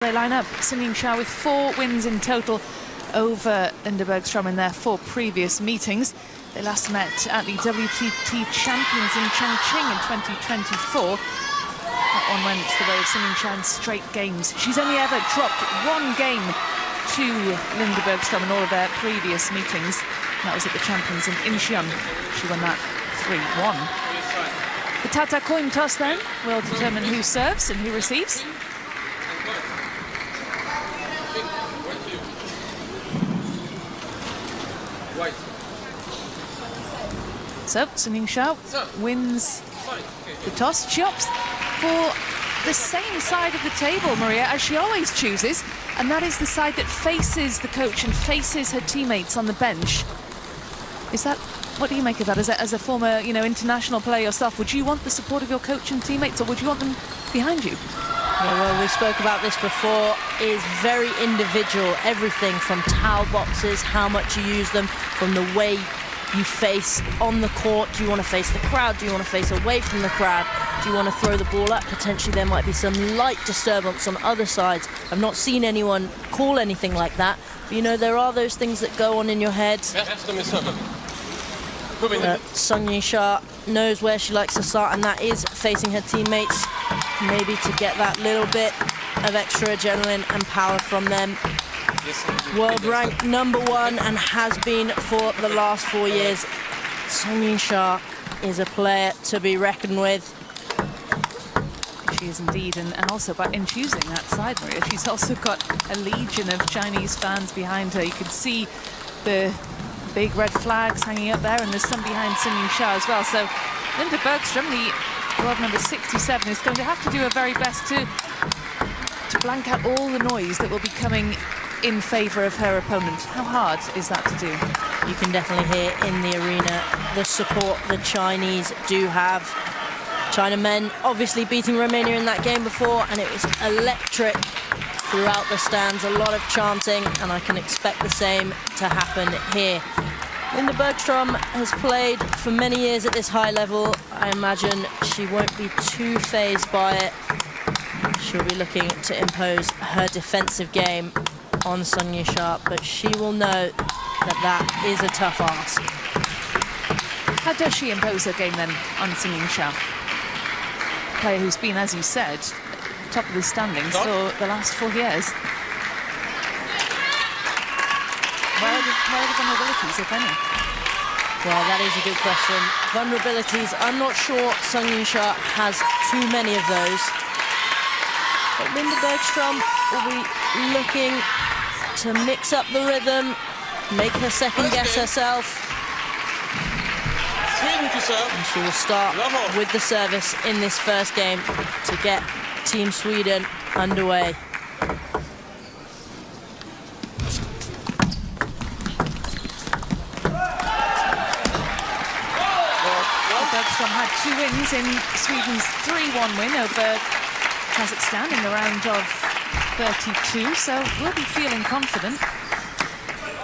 They line up Yingsha with 4 wins in total over Linda Bergstrom in their 4 previous meetings. They last met at the WTT Champions in Chongqing in 2024. That one went the way of Yingsha in straight games. She's only ever dropped 1 game to Linda Bergstrom in all of their previous meetings. That was at the Champions in Incheon. She won that 3-1. The Tata coin toss then will determine who serves and who receives. So, Yingsha wins the toss. She opts for the same side of the table, Maria, as she always chooses, and that is the side that faces the coach and faces her teammates on the bench. Is that, what do you make of that? As a former, international player yourself, would you want the support of your coach and teammates, or would you want them behind you? Yeah, well, we spoke about this before. It is very individual. Everything from towel boxes, how much you use them, from the way you face on the court. Do you want to face the crowd? Do you want to face away from the crowd? Do you want to throw the ball up? Potentially there might be some light disturbance on other sides. I've not seen anyone call anything like that. But, there are those things that go on in your head. Yingsha knows where she likes to start, and that is facing her teammates, maybe to get that little bit of extra adrenaline and power from them. World ranked #1 and has been for the last 4 years. Yingsha is a player to be reckoned with. She is indeed, and also in choosing that side, Maria, she's also got a legion of Chinese fans behind her. You can see the big red flags hanging up there, and there's some behind Yingsha as well. So Linda Bergstrom, the world number 67, is going to have to do her very best to blank out all the noise that will be coming in favor of her opponent. How hard is that to do? You can definitely hear in the arena the support the Chinese do have. China men obviously beating Romania in that game before, and it was electric throughout the stands, a lot of chanting, and I can expect the same to happen here. Linda Bergstrom has played for many years at this high level. I imagine she won't be too fazed by it. She'll be looking to impose her defensive game on Yingsha, but she will know that is a tough ask. How does she impose her game then on Yingsha? A player who's been, as you said, top of the standings for the last 4 years. Where are the vulnerabilities, if any? Well, that is a good question. Vulnerabilities, I'm not sure Yingsha has too many of those. But Linda Bergstrom will be looking to mix up the rhythm, make her second guess herself. And she will start with the service in this first game to get Team Sweden underway. Bergstrom had 2 wins in Sweden's 3-1 win over Kazakhstan in the round of 32, so we'll be feeling confident.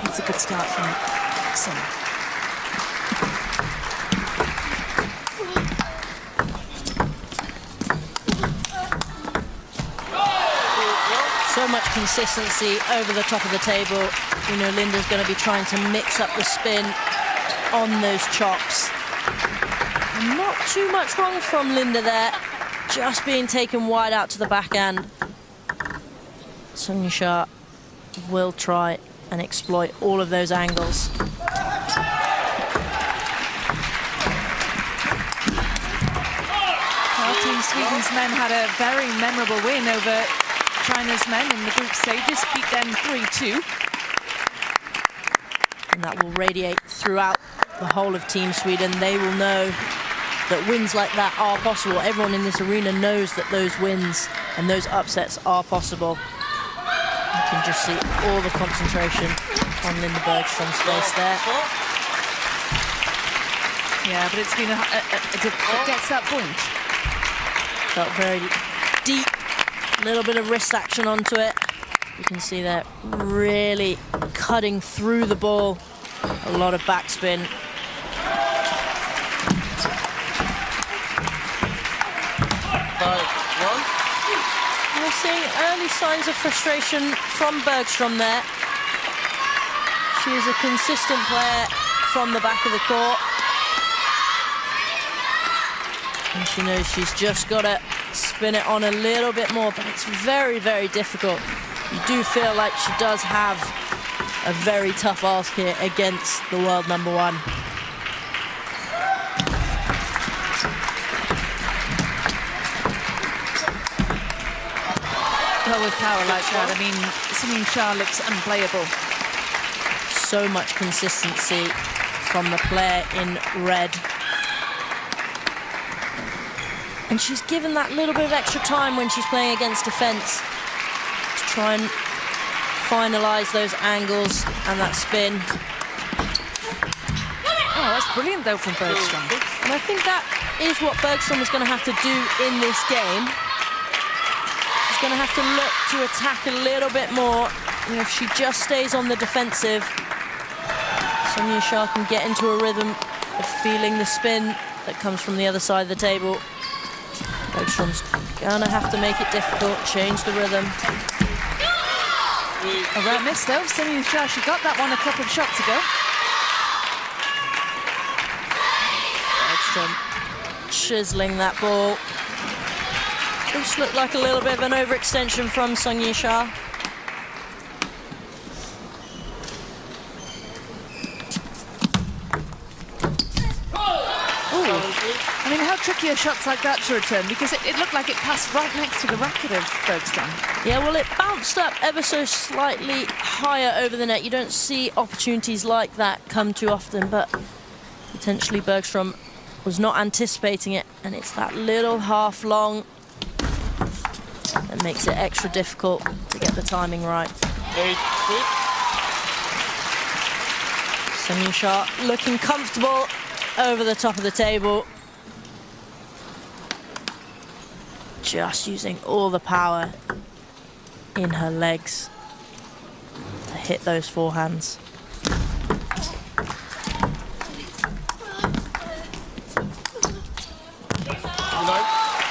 It's a good start from Son. So much consistency over the top of the table. Linda's going to be trying to mix up the spin on those chops. And not too much wrong from Linda there, just being taken wide out to the backhand. Yingsha will try and exploit all of those angles. Well, Team Sweden's men had a very memorable win over China's men in the group stages, beat them 3-2. And that will radiate throughout the whole of Team Sweden. They will know that wins like that are possible. Everyone in this arena knows that those wins and those upsets are possible. You can just see all the concentration on Linda Bergstrom's face there. Yeah, but it's been it gets that point. Felt very deep. A little bit of wrist action onto it. You can see that really cutting through the ball. A lot of backspin. seeing early signs of frustration from Bergstrom there. She is a consistent player from the back of the court. And she knows she's just got to spin it on a little bit more, but it's very, very difficult. You do feel like she does have a very tough ask here against the world number one. Well, with power like that, I mean, Yingsha looks unplayable. So much consistency from the player in red. And she's given that little bit of extra time when she's playing against defense to try and finalize those angles and that spin. Oh, that's brilliant, though, from Bergstrom. And I think that is what Bergstrom is going to have to do in this game. She's going to have to look to attack a little bit more. You know, if she just stays on the defensive, Yingsha can get into a rhythm of feeling the spin that comes from the other side of the table. Bergstrom's going to have to make it difficult, change the rhythm. A rare miss, though. Yingsha, she got that one a couple of shots ago. Bergstrom chiseling that ball. Just looked like a little bit of an overextension from Yingsha. I mean, how tricky are shots like that to return? Because it looked like it passed right next to the racket of Bergstrom. Yeah, well, it bounced up ever so slightly higher over the net. You don't see opportunities like that come too often, but potentially Bergstrom was not anticipating it, and it's that little half long that makes it extra difficult to get the timing right. Yingsha looking comfortable over the top of the table. Just using all the power in her legs to hit those forehands.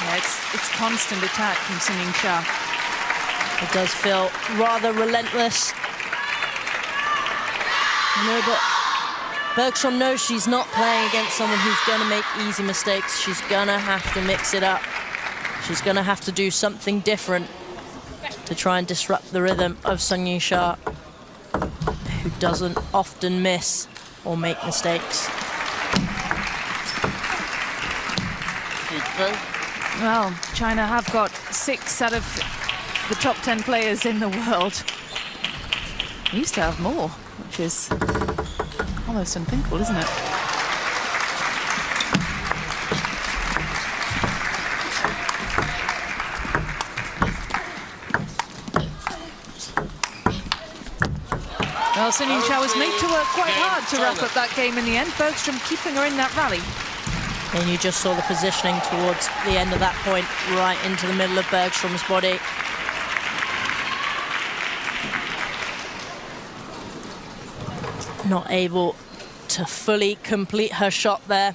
Yeah, it's constant attack from Yingsha. It does feel rather relentless. You know, but Bergstrom knows she's not playing against someone who's going to make easy mistakes. She's going to have to mix it up. She's going to have to do something different to try and disrupt the rhythm of Yingsha, who doesn't often miss or make mistakes. Well, China have got 6 out of the top 10 players in the world. They used to have more, which is almost unthinkable, isn't it? Well, Yingsha was made to work quite hard to wrap up that game in the end. Bergstrom keeping her in that rally. And you just saw the positioning towards the end of that point, right into the middle of Bergstrom's body. Not able to fully complete her shot there.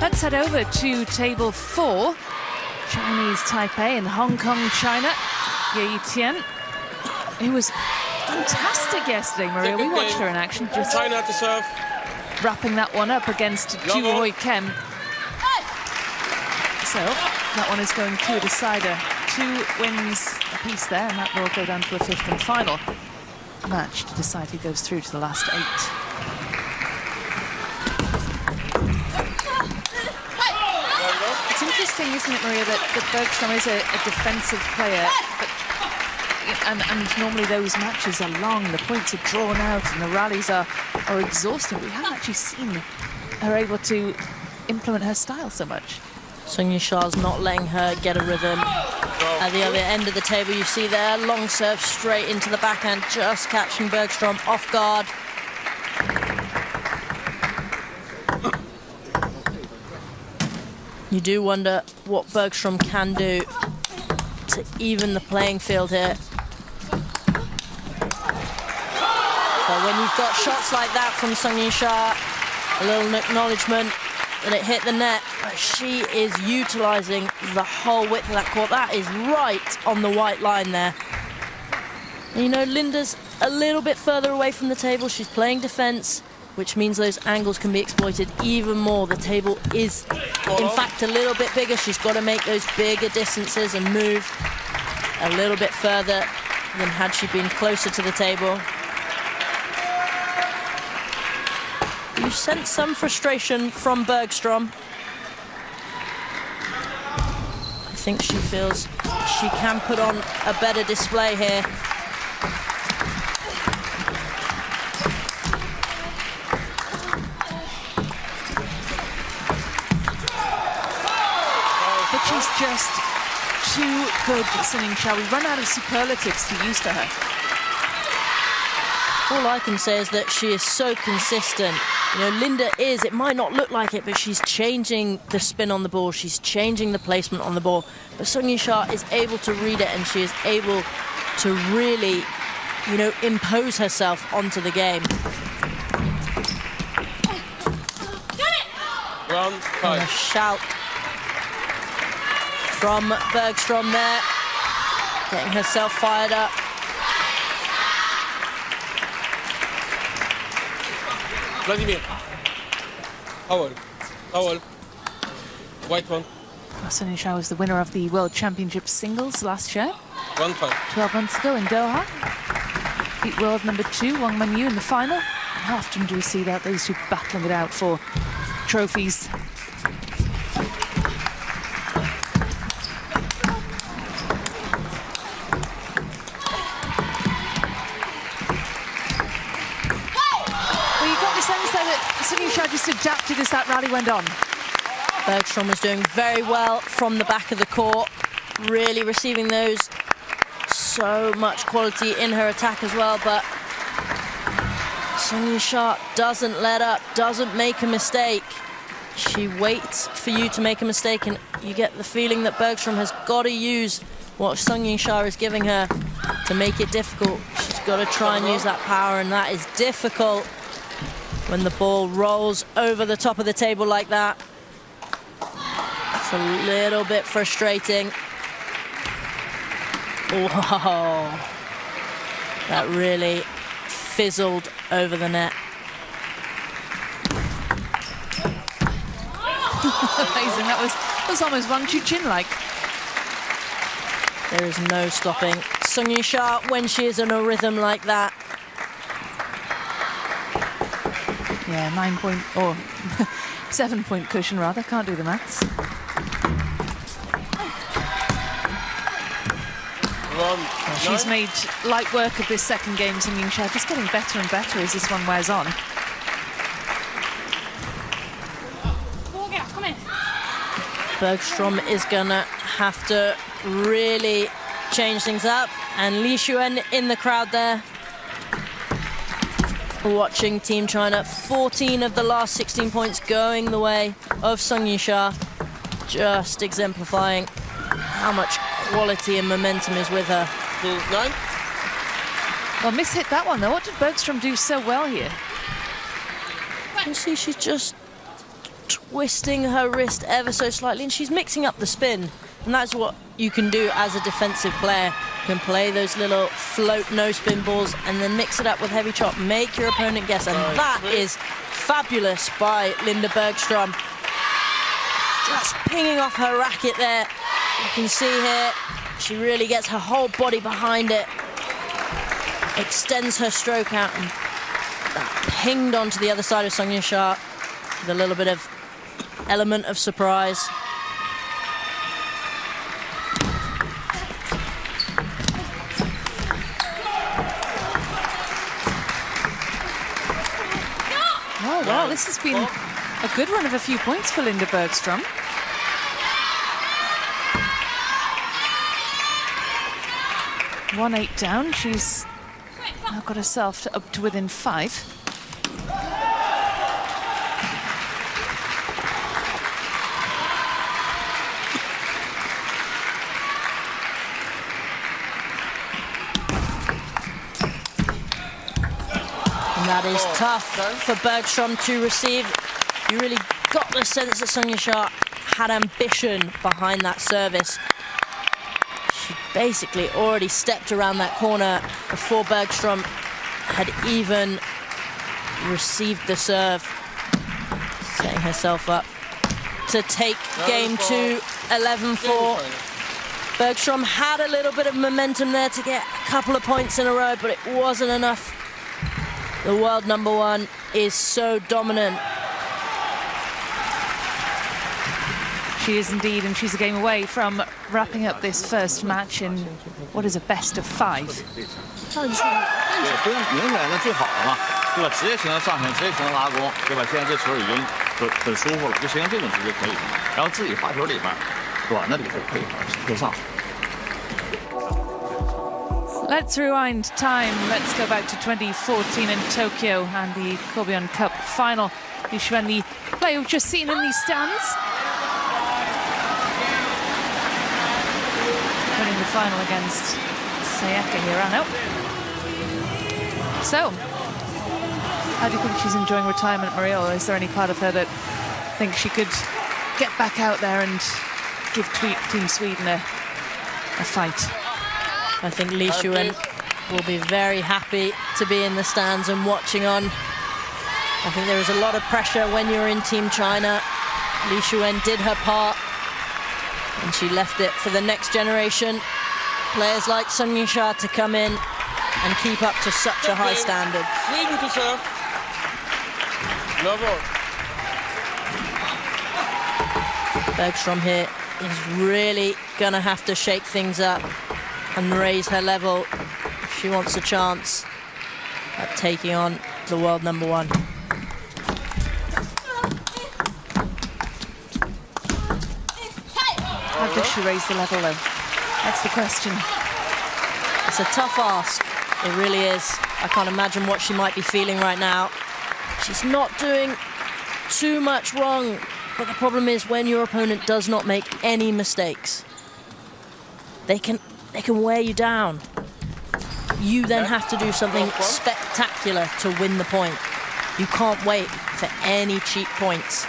Let's head over to table 4. Chinese Taipei and Hong Kong, China. Ye Tian, who was fantastic yesterday, Maria. We watched her in action, just China to serve. wrapping that one up against Ju Hoi Kem. So that one is going to a decider. 2 wins apiece there, and that will go down to a 5th and final match to decide who goes through to the last 8. It's thing, isn't it, Maria, that Bergstrom is a defensive player, and normally those matches are long, the points are drawn out, and the rallies are exhausting. We haven't actually seen her able to implement her style so much. Sung Yingsha's not letting her get a rhythm. At the other end of the table, you see there, long serve straight into the backhand, just catching Bergstrom off guard. You do wonder what Bergstrom can do to even the playing field here. But when you've got shots like that from Sung Yingsha, a little acknowledgement that it hit the net, but she is utilizing the whole width of that court. That is right on the white line there. And you know, Linda's a little bit further away from the table. She's playing defense, which means those angles can be exploited even more. The table is, in fact, a little bit bigger. She's got to make those bigger distances and move a little bit further than had she been closer to the table. You sense some frustration from Bergstrom. I think she feels she can put on a better display here. But she's just too good at singing. Shall we run out of superlatives to use for her? All I can say is that she is so consistent. You know, Linda is, it might not look like it, but she's changing the spin on the ball. She's changing the placement on the ball. But Sung Yingsha is able to read it, and she is able to really, you know, impose herself onto the game. Round And a five. shout from Bergstrom there, getting herself fired up. Vladimir. Towel. White one. Sung Yingsha was the winner of the World Championship singles last year, 1-5. 12 months ago in Doha. Beat world number 2, Wang Manyu, in the final. How often do we see that, those two battling it out for trophies? Sung Yingsha just adapted as that rally went on. Bergstrom was doing very well from the back of the court, really receiving those. So much quality in her attack as well, but Sung Yingsha doesn't let up, doesn't make a mistake. She waits for you to make a mistake, and you get the feeling that Bergstrom has got to use what Sung Yingsha is giving her to make it difficult. She's got to try and use that power, and that is difficult when the ball rolls over the top of the table like that. It's a little bit frustrating. Whoa. That really fizzled over the net. Amazing, that was almost Wang Chuqin-like. There is no stopping Sung Yingsha when she is in a rhythm like that. Yeah, 9-point, or 7-point cushion rather, can't do the maths. She's made light work of this second game, Sung Yingsha, just getting better and better as this one wears on. Bergstrom is gonna have to really change things up, and Li Xuan in the crowd there. Watching Team China, 14 of the last 16 points going the way of Sung Yingsha, just exemplifying how much quality and momentum is with her. 9. Well, mishit that one though. What did Bergstrom do so well here? You see, she's just twisting her wrist ever so slightly, and she's mixing up the spin, and that's what you can do as a defensive player. You can play those little float no spin balls and then mix it up with heavy chop, make your opponent guess, and that is fabulous by Linda Bergstrom. Just pinging off her racket there. You can see here, she really gets her whole body behind it, extends her stroke out, and that pinged onto the other side of Sung Yingsha with a little bit of element of surprise. Well, this has been a good run of a few points for Linda Bergstrom. One 8 down. She's now got herself up to within 5. That is tough for Bergstrom to receive. You really got the sense that Sung Yingsha had ambition behind that service. She basically already stepped around that corner before Bergstrom had even received the serve, setting herself up to take game 2, 11-4. Bergstrom had a little bit of momentum there to get a couple of points in a row, but it wasn't enough. The world #1 is so dominant. She is indeed, and she's a game away from wrapping up this first match in what is a best of 5. 对，不用赢起来那最好了嘛，对吧？直接形成上旋，直接形成拉弓，对吧？现在这球已经很舒服了，就形成这种直接可以，然后自己发球里边，短的里头可以上。 Let's rewind time. Let's go back to 2014 in Tokyo and the Kobion Cup final. Yishuan, the player we've just seen in these stands, winning the final against Sayaka Hirano. So, how do you think she's enjoying retirement, Maria? Or is there any part of her that thinks she could get back out there and give Team Sweden a fight? I think Li Shuwen will be very happy to be in the stands and watching on. I think there is a lot of pressure when you're in Team China. Li Shuwen did her part, and she left it for the next generation. Players like Sung Yingsha to come in and keep up to such a high standard. Sweden to serve. No ball. Bergstrom here is really gonna have to shake things up and raise her level if she wants a chance at taking on the world #1. How does she raise the level, though? That's the question. It's a tough ask. It really is. I can't imagine what she might be feeling right now. She's not doing too much wrong, but the problem is when your opponent does not make any mistakes, they can wear you down. You then have to do something spectacular to win the point. You can't wait for any cheap points.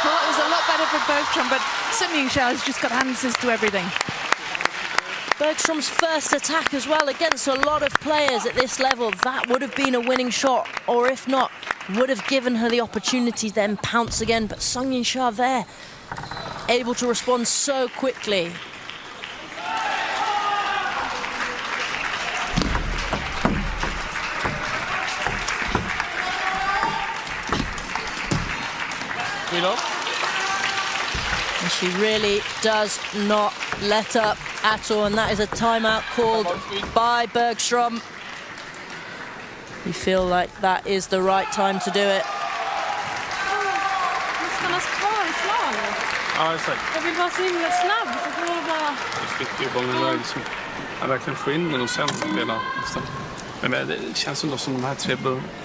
Well, it was a lot better for Bergstrom, but Sung Yingsha has just got answers to everything. Bergstrom's first attack as well against a lot of players at this level, that would have been a winning shot, or if not, would have given her the opportunity to then pounce again. But Sung Yingsha there, able to respond so quickly. And she really does not let up at all, and that is a timeout called by Bergstrom. You feel like that is the right time to do it. Ja, exakt. Jag vill vara så himla snabb, så det var bara... Jag sticker ju bollen där liksom. Jag verkligen få in den och sen spela nästan. Men det känns ändå som de här 3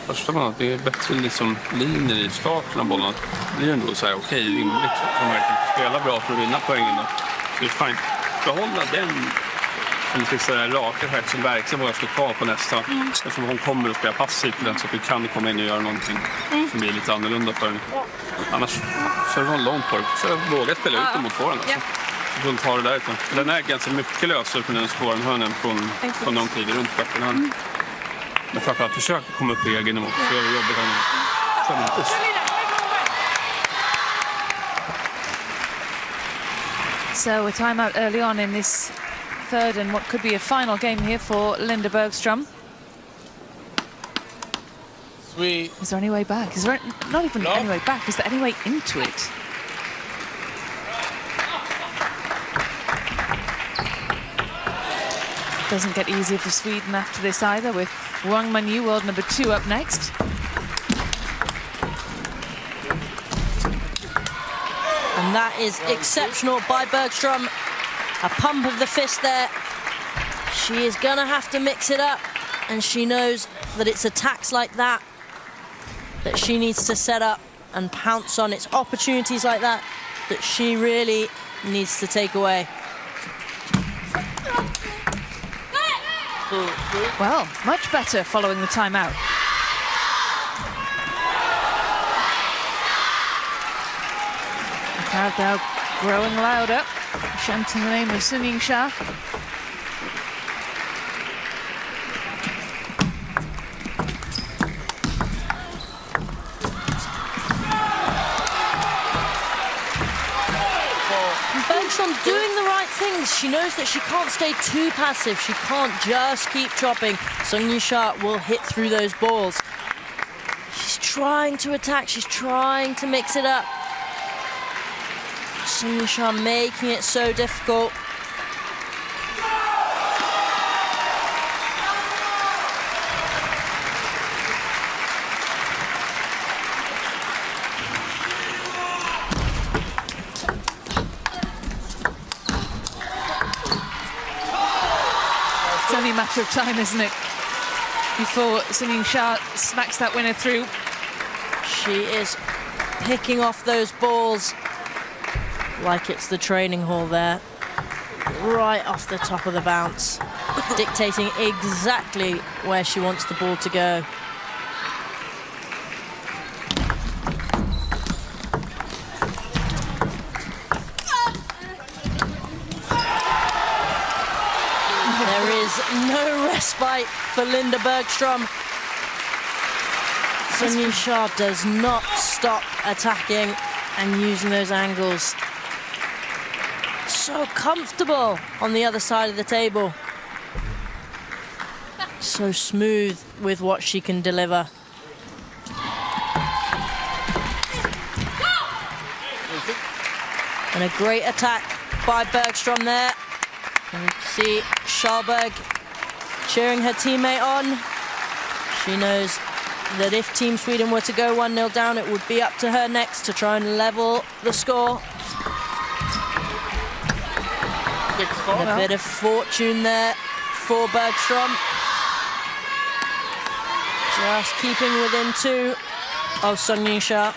första banorna, det är bättre liksom linjer i starten av bollen. Det blir ändå så här okej, rimligt att man verkligen spelar bra för att vinna poängen då. Så det är fint. Behålla den som fick så där raka skätt som verkligen vågar stå kvar på nästa. Eftersom hon kommer att spela passivt på den så att vi kan komma in och göra någonting som blir lite annorlunda för henne. Annars så är det långt på det. Så jag vågar spela ut den mot forehand alltså. Så hon tar det därifrån. Den är ganska mycket lösare för den forehand från de kliver runt backen. Men framförallt försöka komma upp i egen nivå. Så är det jobbigt här nu. So a timeout early on in this third and what could be a final game here for Linda Bergstrom. Sweet. Is there any way back? Is there not even any way back? Is there any way into it? Doesn't get easier for Sweden after this either, with Wang Manyu, world number 2, up next. And that is exceptional by Bergstrom. A pump of the fist there. She is gonna have to mix it up, and she knows that it's attacks like that that she needs to set up and pounce on. It's opportunities like that that she really needs to take away. Well, much better following the timeout. The crowd now growing louder, chanting the name of Sun Yingsha. Bergstrom doing the right things. She knows that she can't stay too passive. She can't just keep chopping. Sun Yingsha will hit through those balls. She's trying to attack. She's trying to mix it up. Sun Yingsha making it so difficult. It's only a matter of time, isn't it, before Sun Yingsha smacks that winner through. She is picking off those balls like it's the training hall there, right off the top of the bounce, dictating exactly where she wants the ball to go. There is no respite for Linda Bergstrom. Sun Yingsha does not stop attacking and using those angles. So comfortable on the other side of the table. So smooth with what she can deliver. And a great attack by Bergstrom there. And you can see Schalberg cheering her teammate on. She knows that if Team Sweden were to go 1-0 down, it would be up to her next to try and level the score. And a bit of fortune there for Bergstrom. Just keeping within 2 of Sun Yingsha.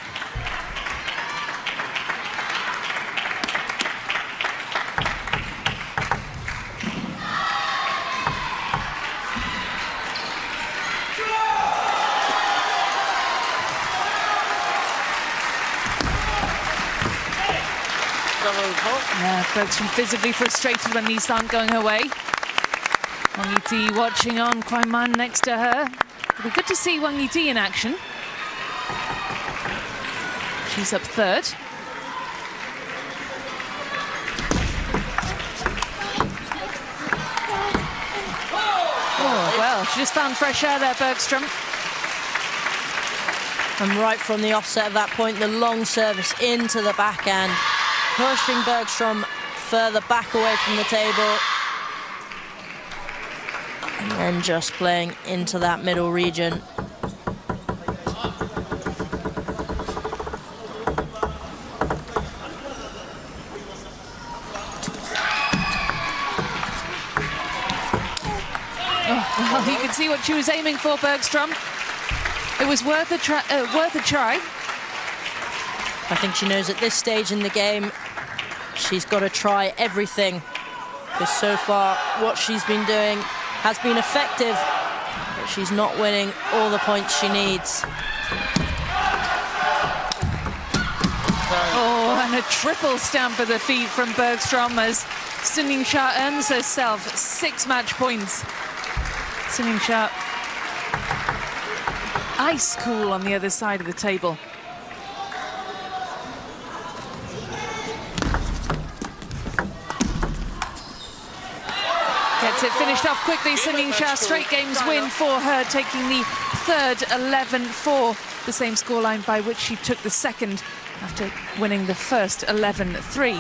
Yeah, Bergstrom visibly frustrated when these aren't going her way. Wang Yiti watching on, Kwai Man next to her. It'll be good to see Wang Yiti in action. She's up 3rd. Oh, well, she just found fresh air there, Bergstrom. And right from the offset of that point, the long service into the backhand, pushing Bergstrom further back away from the table. And then just playing into that middle region. Oh, well, you can see what she was aiming for, Bergstrom. It was worth a try. I think she knows at this stage in the game, she's got to try everything. Because so far, what she's been doing has been effective, but she's not winning all the points she needs. Oh, and a triple stamp of the feet from Bergstrom as Sun Yingsha earns herself 6 match points. Sun Yingsha ice cool on the other side of the table. Gets it finished off quickly. Sun Yingsha, straight games win for her, taking the 3rd 11-4, the same scoreline by which she took the 2nd after winning the first 11-3.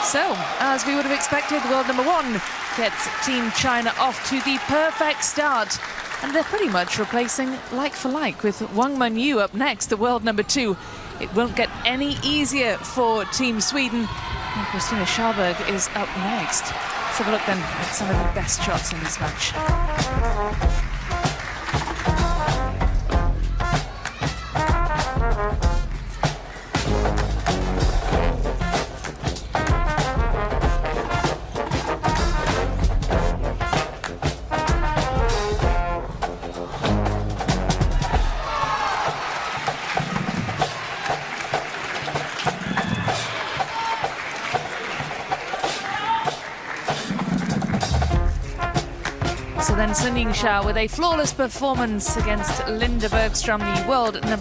So, as we would have expected, the world number 1 gets Team China off to the perfect start. And they're pretty much replacing like for like with Wang Manyu up next, the world number 2. It won't get any easier for Team Sweden. And Christina Schalberg is up next. Let's have a look then at some of the best shots in this match. So then Yingsha with a flawless performance against Linda Bergstrom, the world number